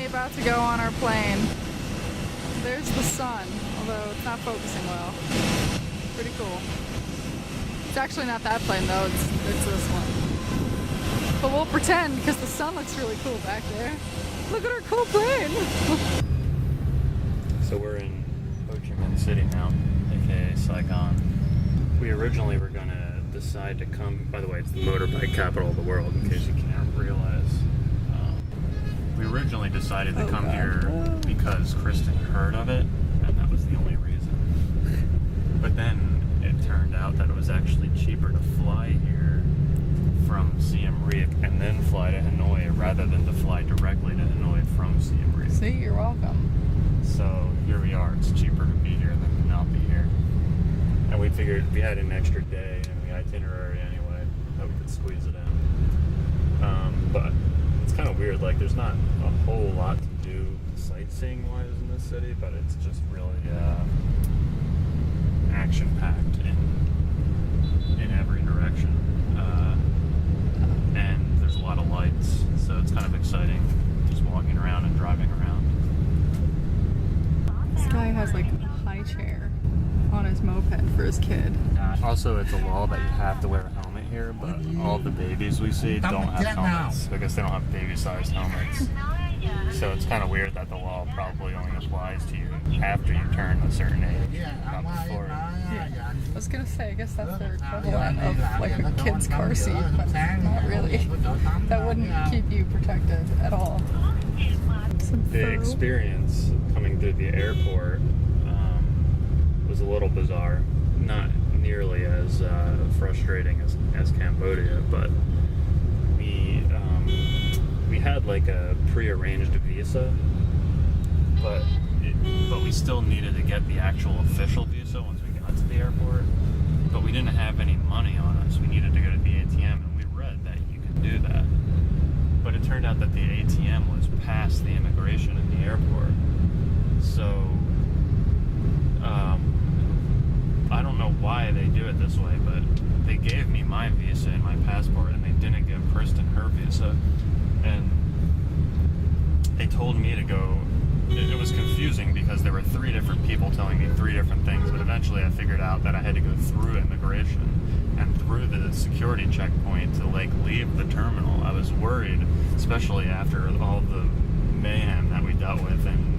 finally about to go on our plane. There's the sun, although it's not focusing well. Pretty cool. It's actually not that plane though, it's this one. But we'll pretend because the sun looks really cool back there. Look at our cool plane! So we're in Ho Chi Minh City now, aka Saigon. We originally were gonna decide to come, by the way, it's the motorbike capital of the world, in case you can't realize. We originally decided to come here because Kristen heard of it, and that was the only reason. But then it turned out that it was actually cheaper to fly here from Siem Reap and then fly to Hanoi rather than to fly directly to Hanoi from Siem Reap. See, you're welcome. So here we are. It's cheaper to be here than to not be here. And we figured we had an extra day in the itinerary anyway, that we could squeeze it in. But it's kind of weird. Like, there's not a whole lot to do sightseeing-wise in this city, but it's just really action-packed in every direction. And there's a lot of lights, so it's kind of exciting just walking around and driving around. This guy has like a high chair on his moped for his kid. Also, it's a law that you have to wear a helmet here, but all the babies we see don't have helmets because they don't have baby-sized helmets. So it's kind of weird that the law probably only applies to you after you turn a certain age, not before. Yeah. I was gonna say, I guess that's their equivalent of like a kid's car seat, but not really. That wouldn't keep you protected at all. The experience coming through the airport was a little bizarre. Not nearly as frustrating as Cambodia, but we had like a pre-arranged visa, but we still needed to get the actual official visa once we got to the airport. But we didn't have any money on us. We needed to go to the ATM, and we read that you could do that. But it turned out that the ATM was past the immigration in the airport. So I don't know why they do it this way, but they gave me my visa and my passport, and they didn't give Kristen her visa. And they told me to go. It was confusing because there were 3 different people telling me 3 different things, but eventually I figured out that I had to go through immigration and through the security checkpoint to like leave the terminal. I was worried, especially after all the mayhem that we dealt with in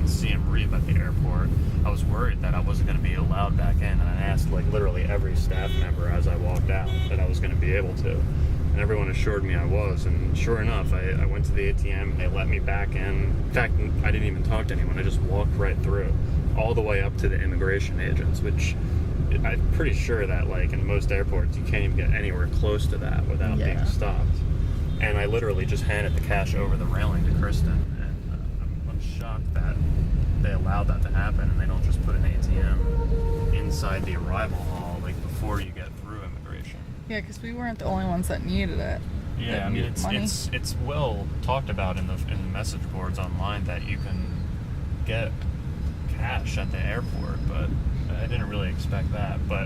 Siem Reap at the airport. I was worried that I wasn't going to be allowed back in, and I asked like literally every staff member as I walked out that I was going to be able to. And everyone assured me I was, and sure enough, I went to the ATM and they let me back in. In fact, I didn't even talk to anyone. I just walked right through, all the way up to the immigration agents, which I'm pretty sure that like in most airports you can't even get anywhere close to that without being stopped. And I literally just handed the cash over the railing to Kristen, and I'm shocked that they allowed that to happen, and they don't just put an ATM inside the arrival hall like before you get through immigration. Yeah, because we weren't the only ones that needed it. Yeah, I mean it's well talked about in the message boards online that you can get cash at the airport, but I didn't really expect that. But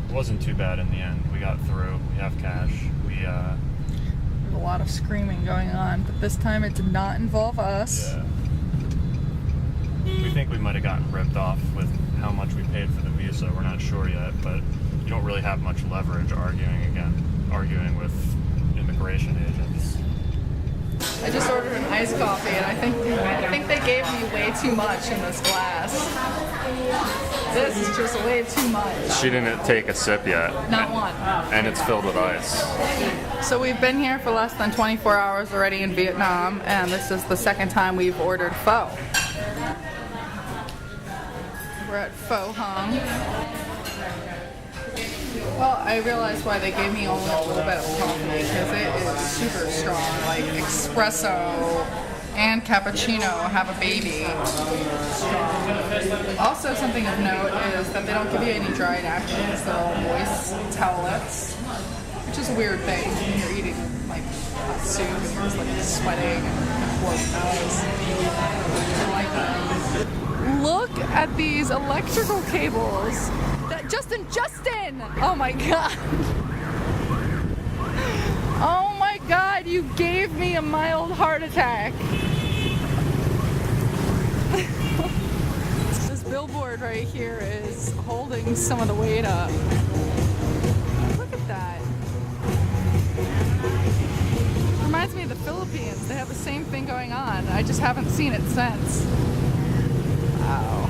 it wasn't too bad in the end. We got through. We have cash. There's a lot of screaming going on, but this time it did not involve us. Yeah. We think we might have gotten ripped off with how much we paid for the visa. We're not sure yet, but you don't really have much leverage arguing with immigration agents. I just ordered an iced coffee, and I think they gave me way too much in this glass. This is just way too much. She didn't take a sip yet. Not one. And it's filled with ice. So we've been here for less than 24 hours already in Vietnam, and this is the second time we've ordered pho. We're at Pho Hung. Well, I realized why they gave me only a little bit of coffee, because it is super strong, like espresso and cappuccino have a baby. Also, something of note is that they don't give you any dry napkins, they're all moist towelettes, which is a weird thing when you're eating like hot soup and you're just like sweating and bloating nose. I like that. Look at these electrical cables. Justin! Oh my god! Oh my god, you gave me a mild heart attack. This billboard right here is holding some of the weight up. Look at that. Reminds me of the Philippines. They have the same thing going on. I just haven't seen it since. Wow.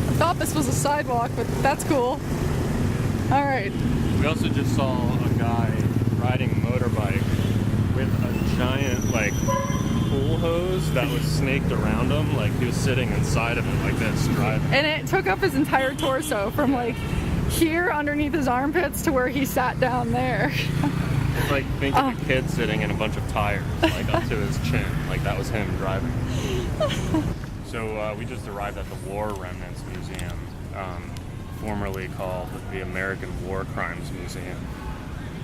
I thought this was a sidewalk, but that's cool. All right. We also just saw a guy riding a motorbike with a giant, like, pool hose that was snaked around him. Like, he was sitting inside of it like this, driving. And it took up his entire torso from, like, here underneath his armpits to where he sat down there. It's like, think of a kid sitting in a bunch of tires, like, up to his chin. Like, that was him driving. So, we just arrived at the War Remnants Museum, formerly called the American War Crimes Museum.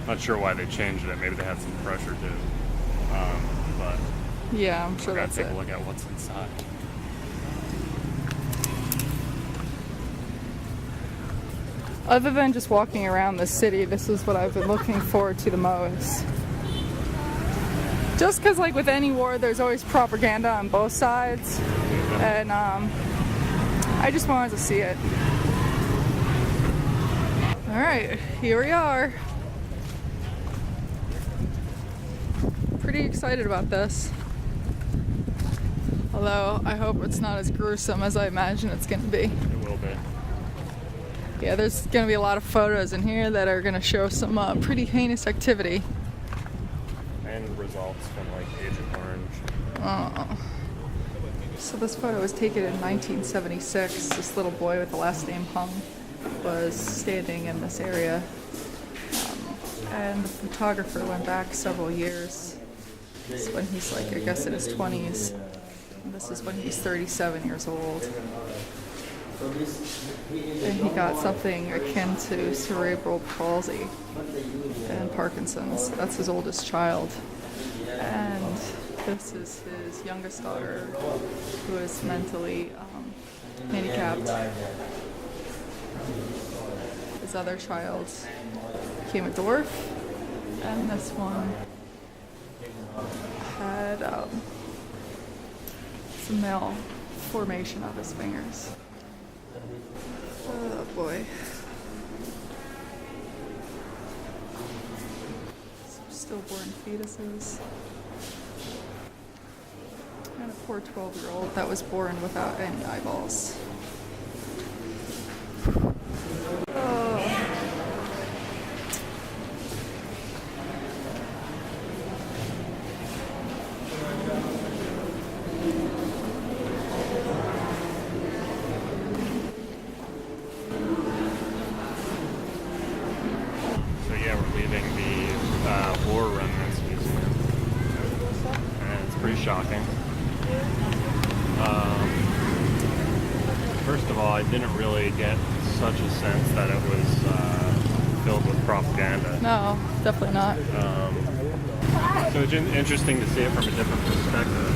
Not sure why they changed it. Maybe they had some pressure to. But yeah, I'm sure that's it. Take a look at what's inside. Other than just walking around the city, this is what I've been looking forward to the most. Just because, like with any war, there's always propaganda on both sides. And I just wanted to see it. Alright, here we are. Pretty excited about this. Although, I hope it's not as gruesome as I imagine it's going to be. It will be. Yeah, there's going to be a lot of photos in here that are going to show some pretty heinous activity. And results from, like, Agent Orange. Oh. So this photo was taken in 1976. This little boy with the last name Hung was standing in this area. And the photographer went back several years. This is when he's like, I guess in his 20s. And this is when he's 37 years old. And he got something akin to cerebral palsy and Parkinson's. That's his oldest child. And this is his youngest daughter, who is mentally handicapped. His other child became a dwarf, and this one had some malformation of his fingers. Oh boy. Some stillborn fetuses. And a poor 12-year-old that was born without any eyeballs. So yeah, we're leaving the War Remnants Museum. And it's pretty shocking. First of all, I didn't really get such a sense that it was filled with propaganda. No, definitely not. So it's interesting to see it from a different perspective.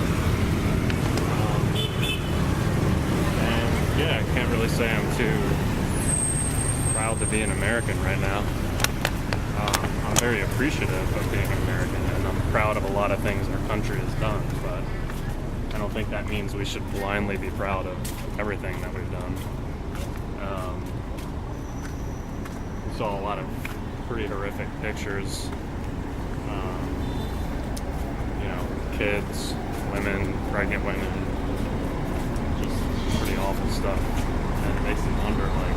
And yeah, I can't really say I'm too proud to be an American right now. I'm very appreciative of being an American, and I'm proud of a lot of things our country has done, but I don't think that means we should blindly be proud of everything that we've done. We saw a lot of pretty horrific pictures. Kids, women, pregnant women, just pretty awful stuff. And it makes me wonder, like,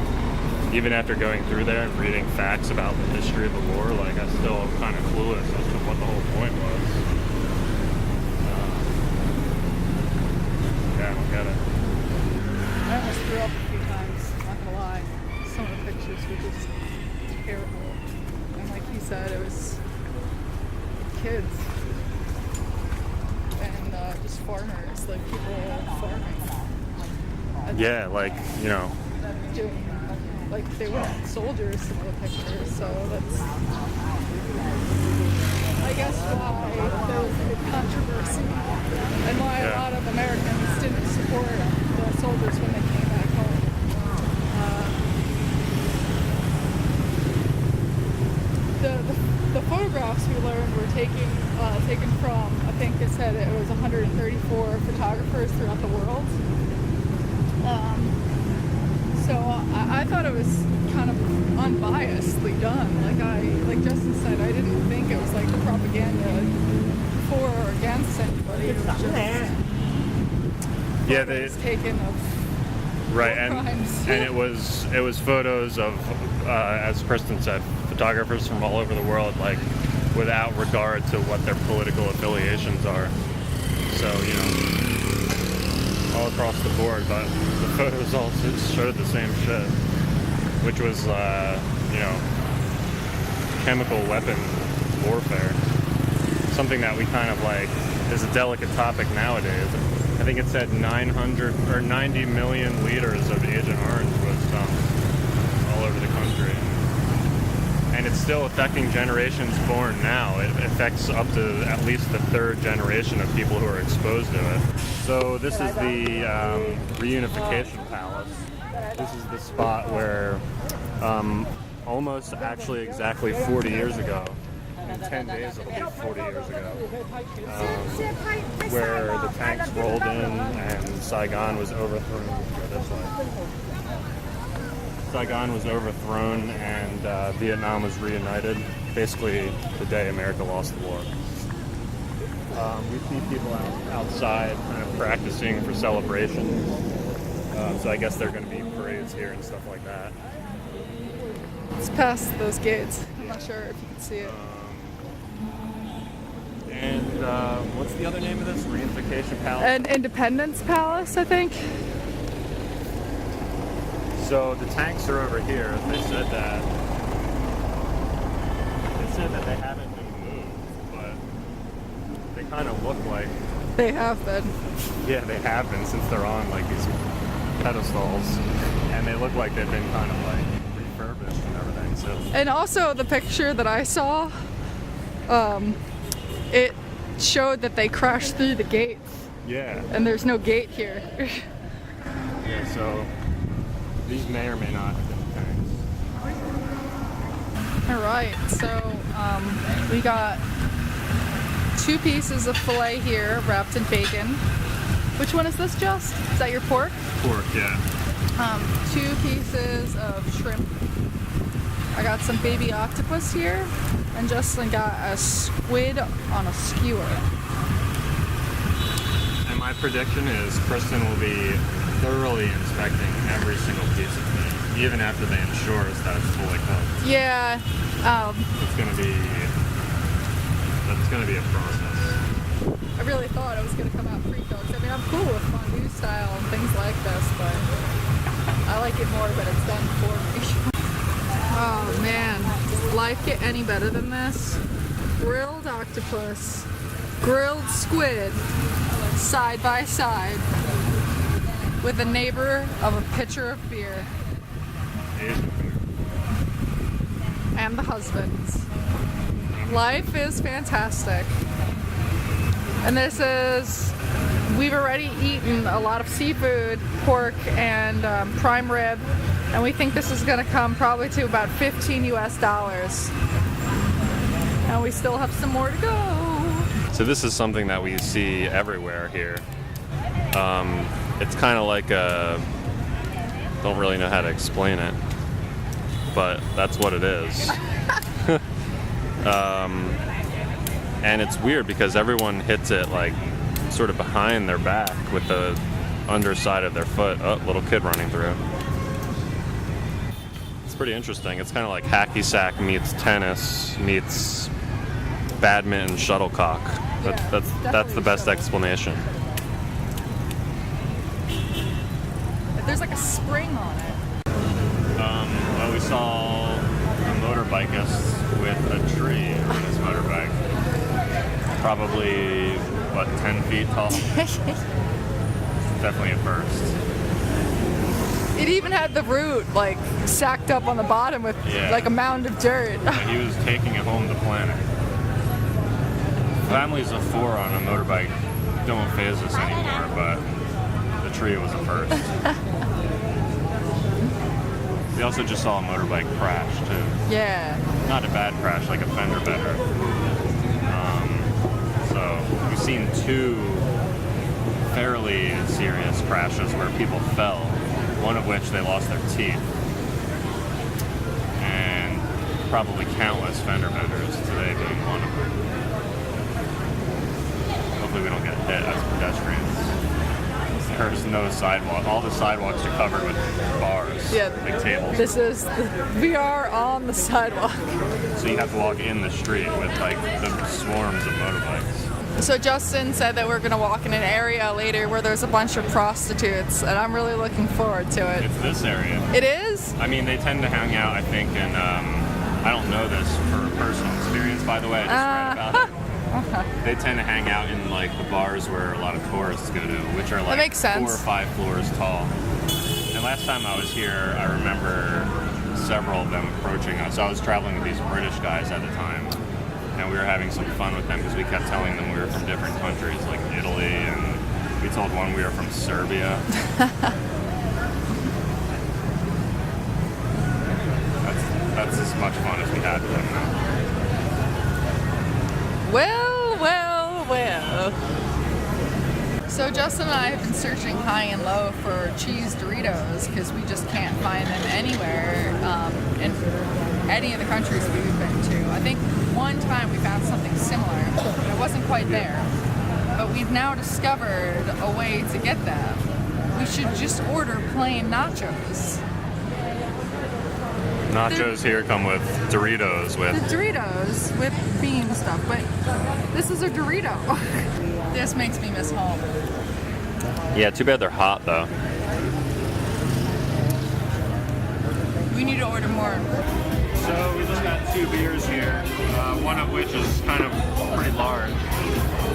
even after going through there and reading facts about the history of the war, like, I still am kind of clueless as to what the whole point was. Yeah, I don't get it. I almost threw up a few times, not gonna lie. Some of the pictures were just terrible. And like he said, it was kids. And just farmers, like people farming. Yeah, like, Doing, like they weren't soldiers, some of the pictures, so that's, I guess, why there was a big controversy and why a lot of Americans didn't support the soldiers when they came back home. The photographs we learned were taken from, I think it said it was 134 photographers throughout the world. So I thought it was kind of unbiasedly done. Like Justin said, I didn't think it was like the propaganda for or against anybody. It was just Yeah, photos taken of right, crimes. and it was photos of, as Kristen said, photographers from all over the world, like without regard to what their political affiliations are. So, you know, all across the board, but the photos all showed the same shit, which was, you know, chemical weapon warfare. Something that we kind of like is a delicate topic nowadays. I think it said 900 or 90 million liters of Agent Orange was dumped all over the country. And it's still affecting generations born now. It affects up to at least the third generation of people who are exposed to it. So this is the Reunification Palace. This is the spot where almost actually exactly 40 years ago, in 10 days it'll be 40 years ago, where the tanks rolled in and Saigon was overthrown. Go this way. Saigon was overthrown and Vietnam was reunited, basically the day America lost the war. We see people outside kind of practicing for celebration. So I guess there are going to be parades here and stuff like that. It's past those gates. I'm not sure if you can see it. And what's the other name of this? Reunification Palace? And Independence Palace, I think. So the tanks are over here. They said that they haven't been moved, but they kind of look like They have been. Yeah, they have been since they're on like these pedestals, and they look like they've been kind of like refurbished and everything. So And also the picture that I saw, it showed that they crashed through the gates, yeah, and there's no gate here. yeah. So these may or may not have been tanks. All right, so we got 2 pieces of filet here wrapped in bacon. Which one is this, Just? Is that your pork? Pork, yeah. 2 pieces of shrimp. I got some baby octopus here, and Justin got a squid on a skewer. And my prediction is Kristen will be thoroughly inspecting every single piece of meat, even after they ensure us that it's fully cooked. Yeah. It's gonna be a process. I really thought it was going to come out pre-cooked. I mean, I'm cool with fondue style and things like this, but I like it more when it's done for me. Oh man, does life get any better than this? Grilled octopus, grilled squid, side by side, with a neighbor of a pitcher of beer. And the husbands. Life is fantastic. And this is, we've already eaten a lot of seafood, pork, and prime rib, and we think this is going to come probably to about $15 US. And we still have some more to go. So this is something that we see everywhere here. It's kind of like don't really know how to explain it, but that's what it is. And it's weird because everyone hits it like sort of behind their back with the underside of their foot. Oh, little kid running through. It's pretty interesting. It's kind of like hacky sack meets tennis meets badminton shuttlecock. That's the best explanation. There's like a spring on it. Well, we saw a motorbikist with a tree on his motorbike. Probably, 10 feet tall? Definitely a first. It even had the root like sacked up on the bottom with like a mound of dirt. He was taking it home to plant it. Families of 4 on a motorbike don't faze us anymore, but the tree was a first. We also just saw a motorbike crash too. Yeah. Not a bad crash, like a fender bender. So two fairly serious crashes where people fell, one of which they lost their teeth, and probably countless fender benders, today being one of them. Hopefully we don't get hit as pedestrians. There's no sidewalk. All the sidewalks are covered with bars, big tables. We are on the sidewalk. So you have to walk in the street with like the swarms of motorbikes. So Justin said that we're going to walk in an area later where there's a bunch of prostitutes, and I'm really looking forward to it. It's this area. It is? I mean, they tend to hang out, I think, in, I don't know this for personal experience, by the way, I just read about it. They tend to hang out in like the bars where a lot of tourists go to, which are like 4 or 5 floors tall. And last time I was here, I remember several of them approaching us. I was traveling with these British guys at the time, and we were having some fun with them because we kept telling them we were from different countries, like Italy, and we told one we were from Serbia. That's as much fun as we had with them now. Well. So Justin and I have been searching high and low for cheese Doritos because we just can't find them anywhere in any of the countries we've been to. I think one time we found something similar, but it wasn't quite there. But we've now discovered a way to get them. We should just order plain nachos. Nachos here come with Doritos with... The Doritos with bean stuff, but this is a Dorito. This makes me miss home. Yeah, too bad they're hot though. We need to order more. So we just got 2 beers here, one of which is kind of pretty large.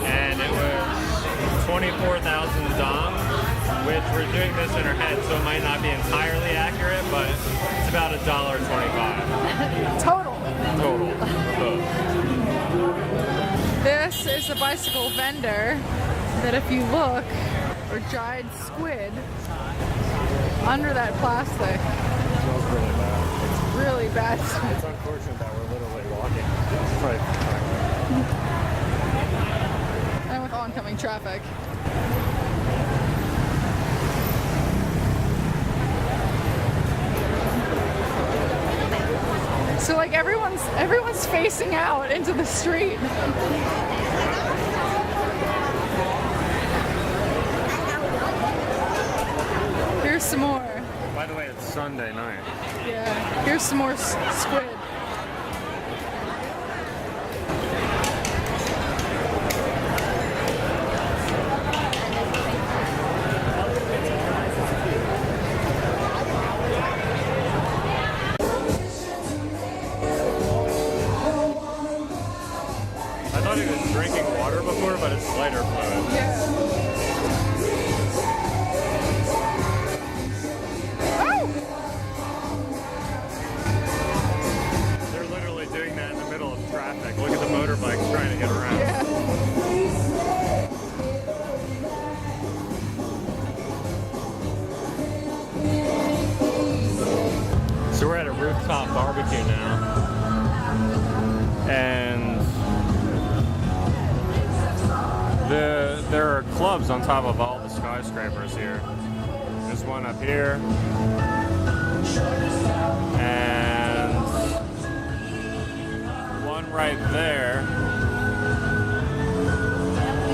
And it was 24,000 dong, which we're doing this in our head, so it might not be entirely accurate, but it's about $1.25. Total. This is a bicycle vendor that if you look, or dried squid under that plastic. It smells really bad. It's really bad. It's unfortunate that we're literally walking. Right. And with oncoming traffic. So like everyone's facing out into the street. Here's some more. By the way, it's Sunday night. Yeah. Here's some more squid. I thought he was drinking water before, but it's lighter fluid. Yeah. Oh! They're literally doing that in the middle of traffic. Look at the motorbikes trying to get around. Yeah. So we're at a rooftop barbecue now. And there are clubs on top of all the skyscrapers here. There's one up here. And one right there.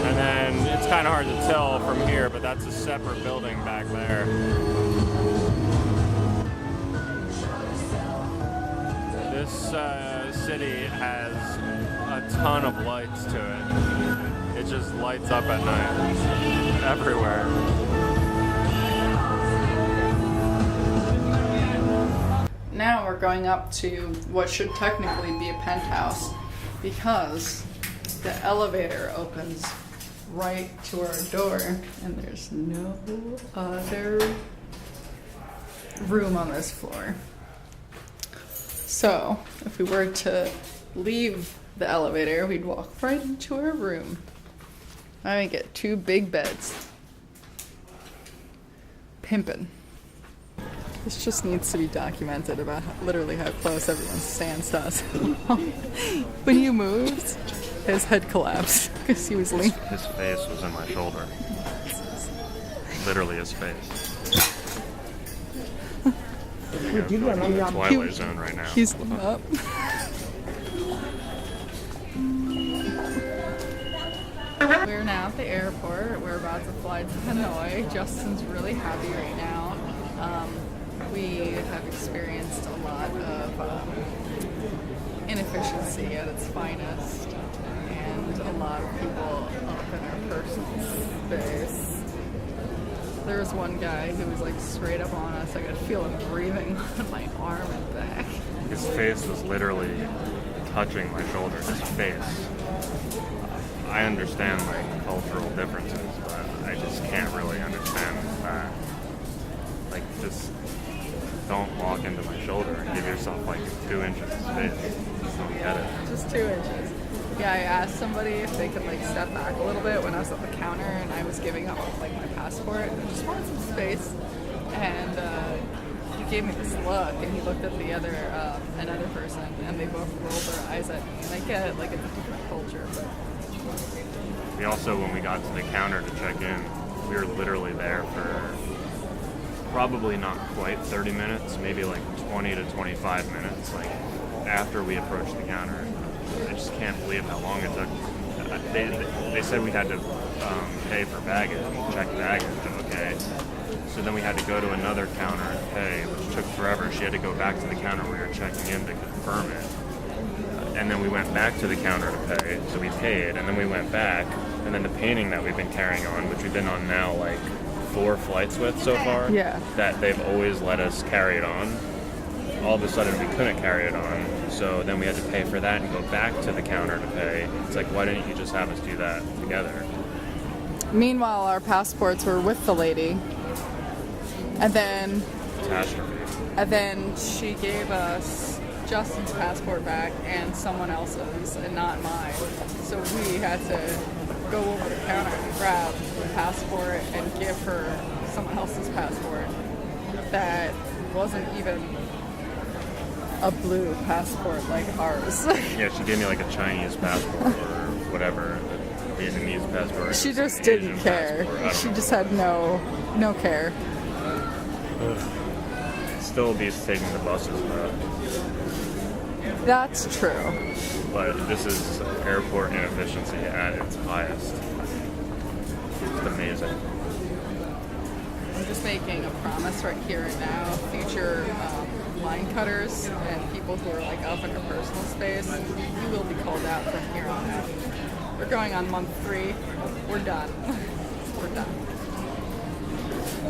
And then it's kind of hard to tell from here, but that's a separate building back there. This city has a ton of lights to it. It just lights up at night everywhere. Now we're going up to what should technically be a penthouse because the elevator opens right to our door and there's no other room on this floor. So if we were to leave the elevator, we'd walk right into our room. I get 2 big beds. Pimpin'. This just needs to be documented about literally how close everyone stands to us. When you moved, his head collapsed. because he was leaning. His face was in my shoulder. Literally his face. I'm in the Twilight Zone right now. He's up. We're now at the airport. We're about to fly to Hanoi. Justin's really happy right now. We have experienced a lot of inefficiency at its finest, and a lot of people up in our personal space. There was one guy who was like straight up on us. I could feel him breathing on my arm and back. His face was literally touching my shoulder. His face. I understand like cultural differences, but I just can't really understand that. Like, just don't walk into my shoulder and give yourself like 2 inches of space. Just don't get it. Just 2 inches. Yeah, I asked somebody if they could like step back a little bit when I was at the counter and I was giving up like my passport. I just wanted some space, and he gave me this look, and he looked at the other another person, and they both rolled their eyes at me. And I get it, like it's a different culture, but We also, when we got to the counter to check in, we were literally there for probably not quite 30 minutes, maybe like 20 to 25 minutes, like after we approached the counter. I just can't believe how long it took. They said we had to pay for baggage, check baggage, okay. So then we had to go to another counter and pay, which took forever. She had to go back to the counter we were checking in to confirm it. And then we went back to the counter to pay, so we paid, and then we went back, and then the painting that we've been carrying on, which we've been on now like 4 flights with so far, yeah, that they've always let us carry it on. All of a sudden we couldn't carry it on, so then we had to pay for that and go back to the counter to pay. It's like, why didn't you just have us do that together? Meanwhile, our passports were with the lady, and then she gave us Justin's passport back and someone else's, and not mine. So we had to go over the counter and grab the passport and give her someone else's passport that wasn't even a blue passport like ours. Yeah, she gave me like a Chinese passport or whatever, a Vietnamese passport. She just Asian didn't care. She just had no care. Still be taking the buses though. That's true. But this is airport inefficiency at its highest. It's amazing. I'm just making a promise right here and now. Future line cutters and people who are like up in your personal space, you will be called out from here on out. We're going on month 3. We're done. We're done.